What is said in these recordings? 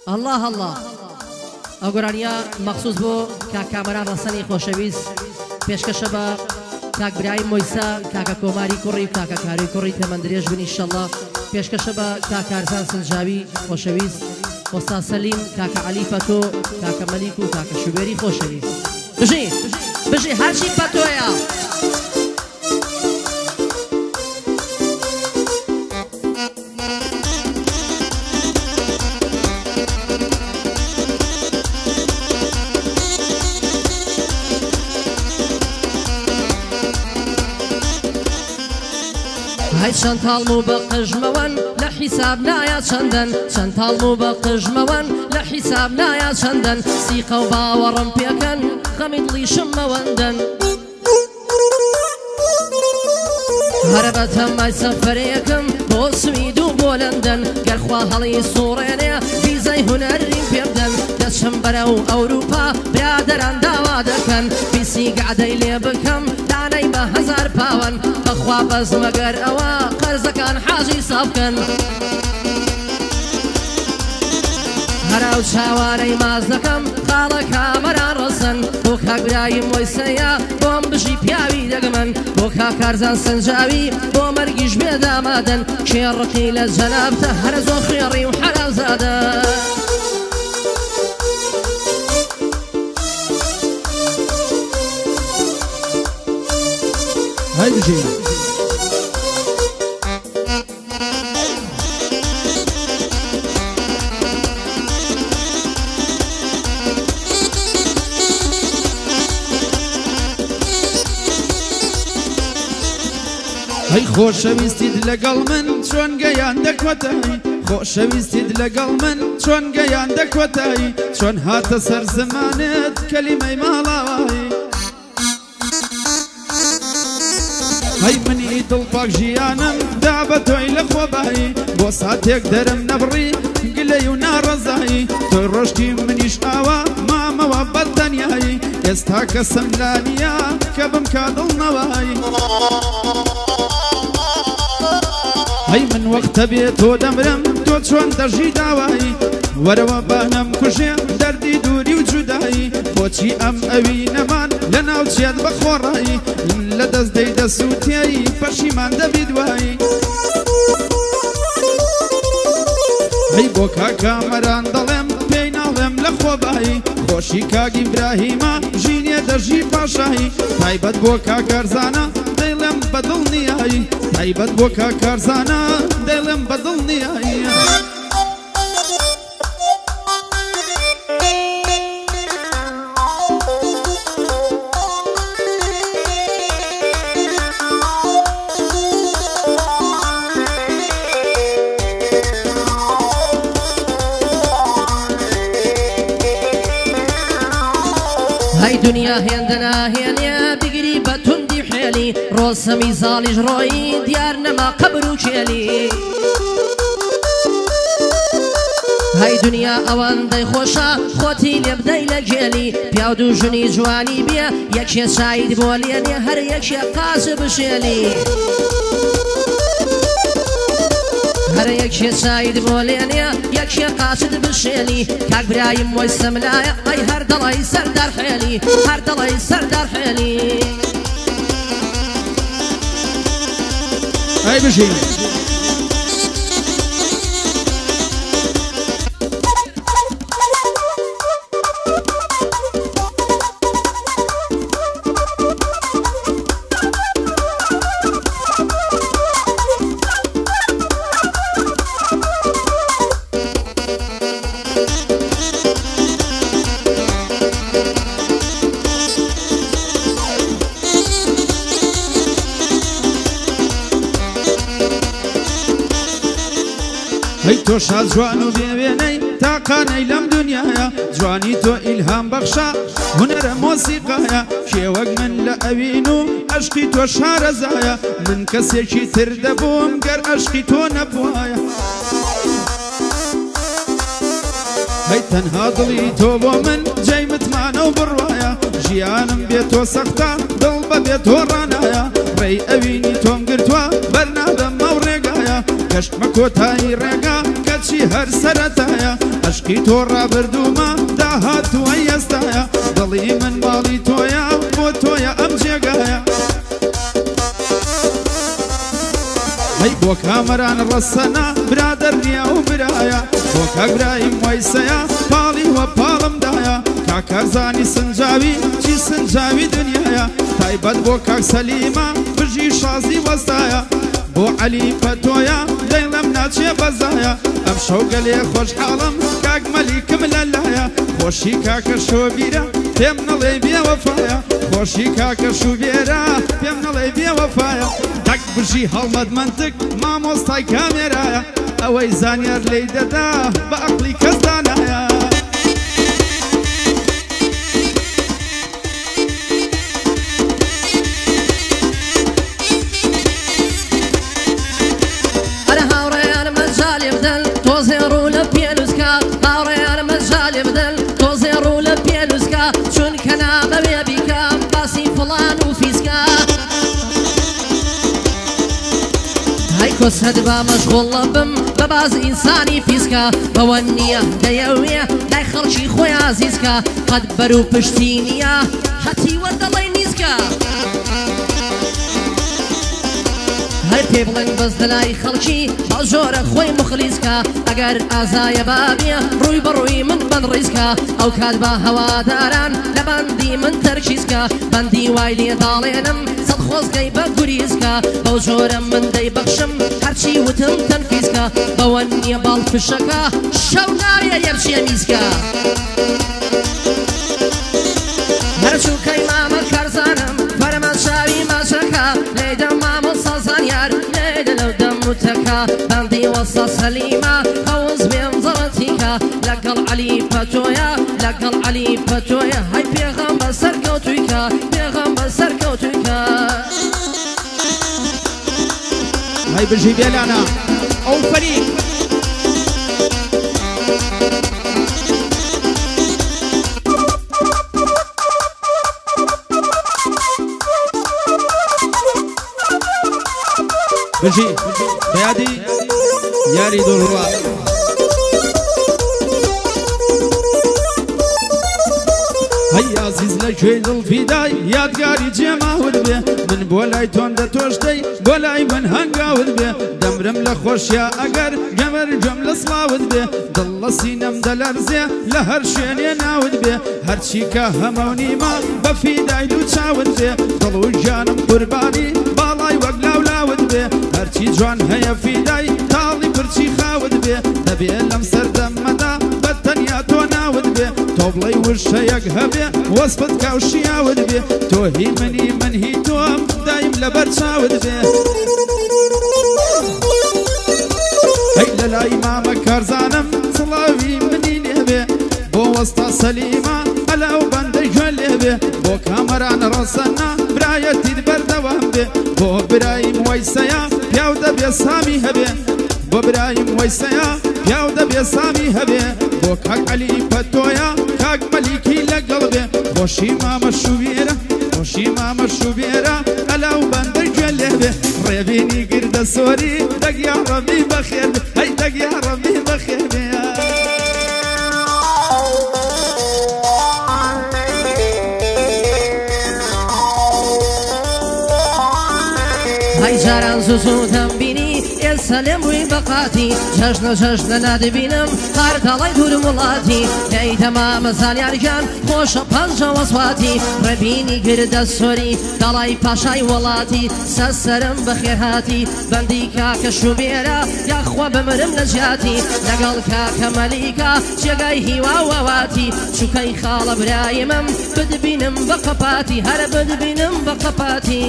الله الله ئەوگۆرانیا مەخصوص بۆ کاک کامەران ڕەسەنی خۆشەویست پێشکەشە بە کاک برای مۆیسا کاکە کۆماری کوڕی و کاکە کاری کوڕی تەمەندرێژ بن ئینشەڵڵا پێشکەشە بە کاک کارزان سنجاوی خۆشەویست ئۆستا سەلیم کاکە عەلی پەتۆ کاکە مەلیک و کاکە شوبێری خۆشەویست بژی بژی هەرچی پەتۆیە هاي شنطال مو بقجموان لا حساب نايا شندن شنطال مو بقجموان لا حساب نايا شندن سيقا وباورم بيكن خميد لي شموندن هربتهم ماي سفريكم بو سويد وبو لندن قرخوا هلي سورينيا فيزاي هنرين بيبدن دشم برو اوروبا برادران داوادكن بيسي قعدي لي بكم داني بهزار باون بخوا بز مگر اوا قرزكان حاجي صابكن هراو شاواري مازدكم خالك كامران رسن بوكا برايم ويسيا بوم بجي بياوي دقمن بوكا كارزان سنجاوي بو مرقش بيدامادن شيرقي للجنابته هرزو خيري وحلال زادن هاي بجي هاي خۆشەویستیت لەگەڵ من چۆن گەیان دەکوەتایی خۆشەویستیت لەگەڵ من چۆن گەیان دەکوەتایی چۆن هاتە سەر زمانت کەلیمەی ماڵاوایی هەی منی دڵپاک ژیانم دا بە تۆی لە خۆبایی بۆ ساتێک دەرم نەبڕی گلەی و ناڕەزایی تۆی ڕۆشتی منیش ئاوا مامەوە بەتەنیایی ئێستا کەسم لا نییە کە بمکا دڵنەوایی هەی من وەختە بێ تۆ دەمرم تۆ چۆن دەژی داوایی وەرەوە بانەم کوژێ دەردی دووری و جودایی بۆچی ئەم ئەوی نەمان لە ناوچێت بە خۆڕایی لە دەست دەی دەسووتایی پەشیمان دەبی دوایی هەی بۆ کاکامەران دەڵێم پێی ناڵێم لە خۆبایی خۆشی کاگی براهیمە ژینێ دەژی پاشایی تایبەت بۆ کاکارزانە دەیڵێم بەدڵ نیایی تایبەت بۆ کاکارزانە دەیڵێم بەدڵ نیایی هاي دنيا هندنا هينيا بقري بتندي حيلي روسمي زالج روي ديارنا ما قبرو شيلي هاي دنيا اوان داي خوشا خوتي لبداي لجيلي بياودو جني جواني بيا يكشي سعيد بوليني هر يكشي قاسب شيلي هر يكشي سعيد بولينيا يكشي قاصد بالشيلي كاك برايم ويسملايا اي هر دلاي سردار حيلي هر دلاي سردار حيلي هاي بجي هەی تۆ شاد جوان و بێوێنەی تاقانەی لەم دنیاە جوانی تۆ ئیلهام بەخشا هونەرە مۆسیقایە کێوەک من لە ئەوین و عەشقی تۆ شارەزایە من کەسێکی تر دەبووم گەر عەشقی تۆ نەبوایە هەی تەنها دڵی تۆ بۆ من جێی متمانە و بڕوایە ژیانم بێ تۆ سەختە دڵ بە بێ تۆ ڕانایە ڕێی ئەوینی تۆم گرتووە بەرنادەم مەو ڕێگایە گەشتمە کۆتایی ڕێگا کە هەرچی هەر سەرەتایە عشقی تۆ ڕابردوومە داهاتووە ئێستایە دڵی من ماڵی تۆیە بۆ تۆیە ئەم جێگایە هەی بۆ کامەران ڕەسەنا برادەر نییە و برایە بۆ کاک برایم وایسەیە پاڵی وە پاڵمدایە کاکەرزانی سنجاوی چی سنجاوی دنیایە تایبەت بۆ کاک سەلیمە بژی شازی وەستایە بۆ عەلی پەتۆیە دەیڵەم ناچێ بەزایە ئەم شەو گەلێ خۆشحاڵم کاک مەلیکم لەلایە خۆشی کاکە شۆبیرە پێم نەڵێ بێوەفایە خۆشی کاکە شوبێرە پێم نەڵێ بێوەفایە تەک بژی هەڵمەد منتک مامۆستای کامێرایە ئەوەی زانیار لێی دەدا بە عەقلی کەس دانایە کۆسەد با مەشغوڵە بم بە باز ئینسانی پیسکە بەوە نییە دەیەوێ لای خەڵکی خۆی ئازیزکە قەت بەر و پشتی نییە هەتیوە دەڵێ نیزکە هەر پێ بڵێن بەس دەلای خەڵکی بە زۆرە خۆی مخلیسکە ئەگەر ئازایە بابێ ڕووی بەڕووی من بەن ڕیزکە ئەو کات بە هەواداران لە بەندی من تەرکیزکە بەندی وای لێ داڵێنم سەد خۆزگەی بە گوریزکە بەو زۆرە من دەیبەخشم هەرچی وتم تەنفیزکە بەوە نییە باڵ فشەکە شەو ناویە یەرچێ میزکە هەرچووکەی مامە کارزانم فەرمە چاوی ماچەکە لێدە مامە سازانیار لێدە لەو دەموتەکە بەندی وەسە سەلیمە هەوز بێم زەڵەتیکە لەگەڵ عەلی پەتۆیە لەگەڵ عەلی پەتۆیە هەی پێغەمبەر سەرکەوتوویکە پێغەمبەر سەرکەوتوویکە هەی بژی بێلانە ئەو فەریق بژی بەیادی یاری دڵڕوا هەی عەزیز لە کوێی دڵفیدای یادگاری جێماوت بێ من بۆ لای تۆندە تۆشتەی بۆ لای من هەنگاوت بێ دەمرم لە خۆشیە ئەگەر گەمەر گوێم لە سڵاوت بێ دڵ لە سینەم دەلەرزێ لە هەر شوێنێ ناوت بێ هەرچی کە هەمەونیمە بە فیدای دوو چاوت بێ دڵ و گیانم قوربانی باڵای وەک لاولاوت بێ هەرچی جوان هەیە فیدای تاڵی پرچی خاوت بێ دەبێ لەم سەردەمەدا بە تەنیا تۆ ناوت بێ تۆ بڵێی وشەیەک هەبێ وەسپت کاوشیاوت بێ تۆ هی منی من هی تۆم دایم لەبەر چاوت بێ هەی لە لای مامە کارزانم سڵاوی منی لێبێ بۆ وەستا سەلیمە ئەلاو بەندەی گوێن لێبێ بۆ کامەران ڕەسەنا برایەتیت بەردەوام بێ بۆ برایم وەیسەیە پیاو دەبێ سامی هەبێ بۆ برایم وەیسەیە پیاو دەبێ سامی هەبێ بۆ کاک عەلی پەتۆیە کاک مەلیکی لەگەڵ بێ خۆشی مامە شوبێرە خۆشی مامە شوبێرە ئەلاو بەندەی گوێن لێبێ ڕێبینی گردە سۆری دەگیا ڕەبی بەخێر بێ هەی دەگیا ڕەبی بەخێر بێ هەی جاران زوو دەمبینی ئێستا لێم ڕووی بەقاتی جەژنە جەژنە نادەبینم قار دەڵی دوور وڵاتی دەی دەمامە زانیارگیان خۆشە پەنجە وەسواتی ڕێبینی گردە سۆری دەڵی پاشای وڵاتی سەرم بەخێرهاتی بەندی کاکە شوبێرە یاخوا بمرم لە جیاتی لەگەڵ کاکە مەلیکە جێگای هیواوەواتی چووکەی خاڵە برایمم بدبینم بە قەپاتی هەرە بدبینم بە قەپاتی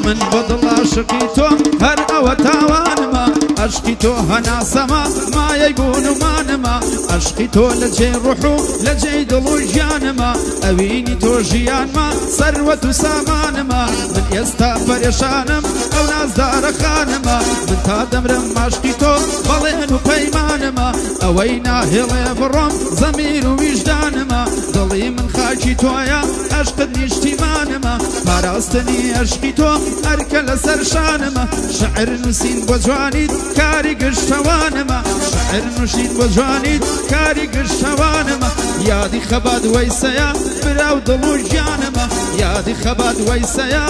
من بەدڵ عاشقی تۆم هەر ئەوە تاوانمە عشق عشقی تۆ هەناسەما مایەی بوون و مانەما عشقی تۆ لە جێ ڕوح و لە جێی دڵ و ژیانەما ئەوینی تۆ ژیانما سەروەت و سامانەما من ئێستا پەرێشانم ئەو نازدارە خانەما من تا دەمرم عشقی تۆ بەڵێن و پەیمانەما ئەوەی ناهێڵێ بڕۆم زەمیر و ویژدانەما دڵی من خاکی تۆیە عشقت نیشتیمانەما پاراستنی عشقی تۆ هەرکە لەسەر شانەما شعر نووسین بۆ جوانیت کاری گشتەوانەما شعر نووسین بۆ جوانیت کاری گشتەوانەما یادی خەبات وەیسەیە براو دڵ و ژیانەما یادی خەبات وەیسەیە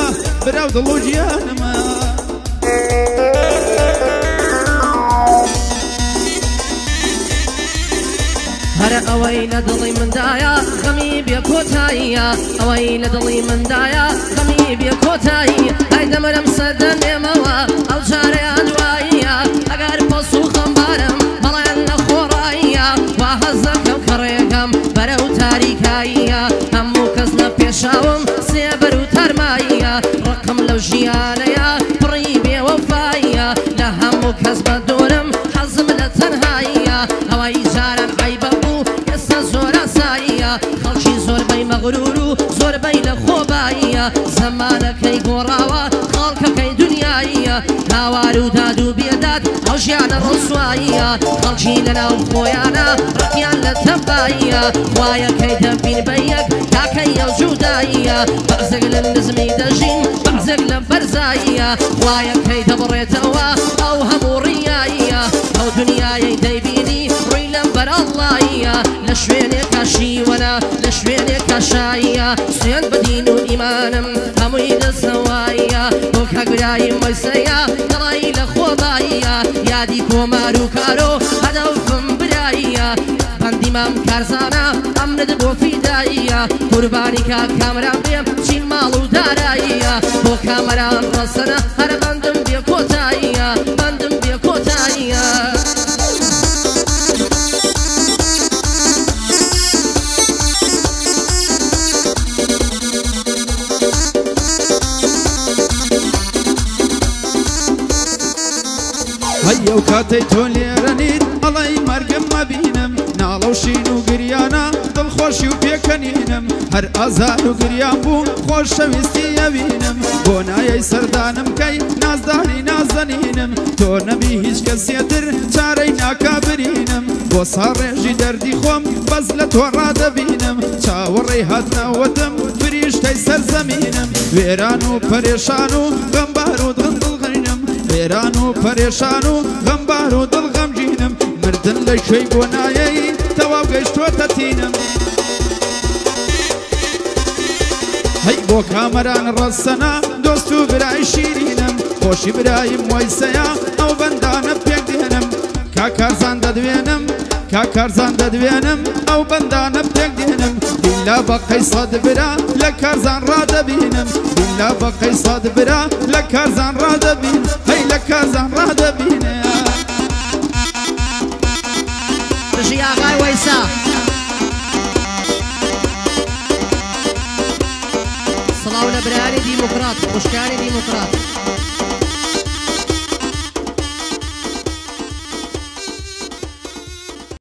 براو دڵ و ژیانەما هەرە ئەوەی لە دڵی مندایە خەمی بێ کۆتاییە ئەوەی لە دڵی مندایە خەمی بێ کۆتایی ئای دەمەرم سەردەمێمەوە ئەو جارەیان دواییە ئەگەر پەس و خەمبارم بەڵێن لە خۆڕاییە وا هەز دەکەم کە ڕێگەم بەرەو تاریکاییە هەموو کەس لە پێشاوم سێبەر و تەرماییە ڕقم لەو ژیانەیە پڕی بێوەفاییە لە هەموو کەس بە دوورم حەزم لە تەنهاییە ئەوەی جاران عیبە خەڵکی زۆربەی مەغرور و زۆربەی لە خۆباییە زەمانەکەی گۆڕاوە خەڵکەکەی دنیاییە هاوار و داد و بێداد ئەو ژیانە ڕسواییە خەڵکی لەناو خۆیانە ڕقیان لە تەباییە خوایەکەی دەبین بە یەک تاکەی ئەو جوداییە بەعزێک لە نزمی دەژین بەعزێک لە بەرزاییە خوایەکەی دەبڕێتەوە ئەو هەموو ڕیاییە ئەو دنیای دەیبینی ڕووی لەم بەرەڵاییە لە شوێنێکە شیوەنە لە شوێنێکە شاییە سوێن بەدین و ئیمانم هەمووی دەستەواییە بۆ کاگرایی مەسەیە دڵی لە خۆباییە یادی کۆمار و کارۆ هەدەفم براییە بەندی مام کارزانە ئەمنت بۆ فیداییە قوربانی کا کامران بێم چین ماڵ و داراییە بۆ کامەران ڕەسەنە هەرە بەندم بێ کۆتاییە بەندم بێ کۆتاییە هەیە و کاتەی تۆ لێرەنیت ئەڵەی مەرگم مەبینم ناڵە و شین و گریانە دڵخۆشی و پێکەنینم هەر ئازار و گریان بوو خۆشەویستی ئەبینم بۆ نایەی سەردانم کەی نازدانی نازەنینم تۆ نەبی هیچ کەسێتر چارەی ناکابرینم بۆ ساڕێژی دەردی خۆم بەس لە تۆ ڕادەبینم چاوەڕێی هاتنەوەتم فریشتەی سەرزەمینم وێران و پەرێشان و غەمبار و دڵغەنینم وێران و پەرێشان و غەمبار و دڵغەمگینم مردن لە شوێی بۆ نایەی تەواو گەیشتووەتە تینم هەی بۆ کامەران ڕەسەنە دۆست و برای شیرینم خۆشی برایم وەیسەیە ئەو بەندانە پێک دێنم کاکارزان دەدوێنم کاکارزان دەدوێنم ئەو بەندانە پێک دێنم بیلا بە قەیسەد برا لە کارزان ڕادەبینم بیلا بە قەیسەد برا لە کارزان ڕادەبین هەی لە کارزان ڕادەبینێ دژی ئاغای وەیسا سڵاو لە برایانی دیموکرات خوشکانی دیموکرات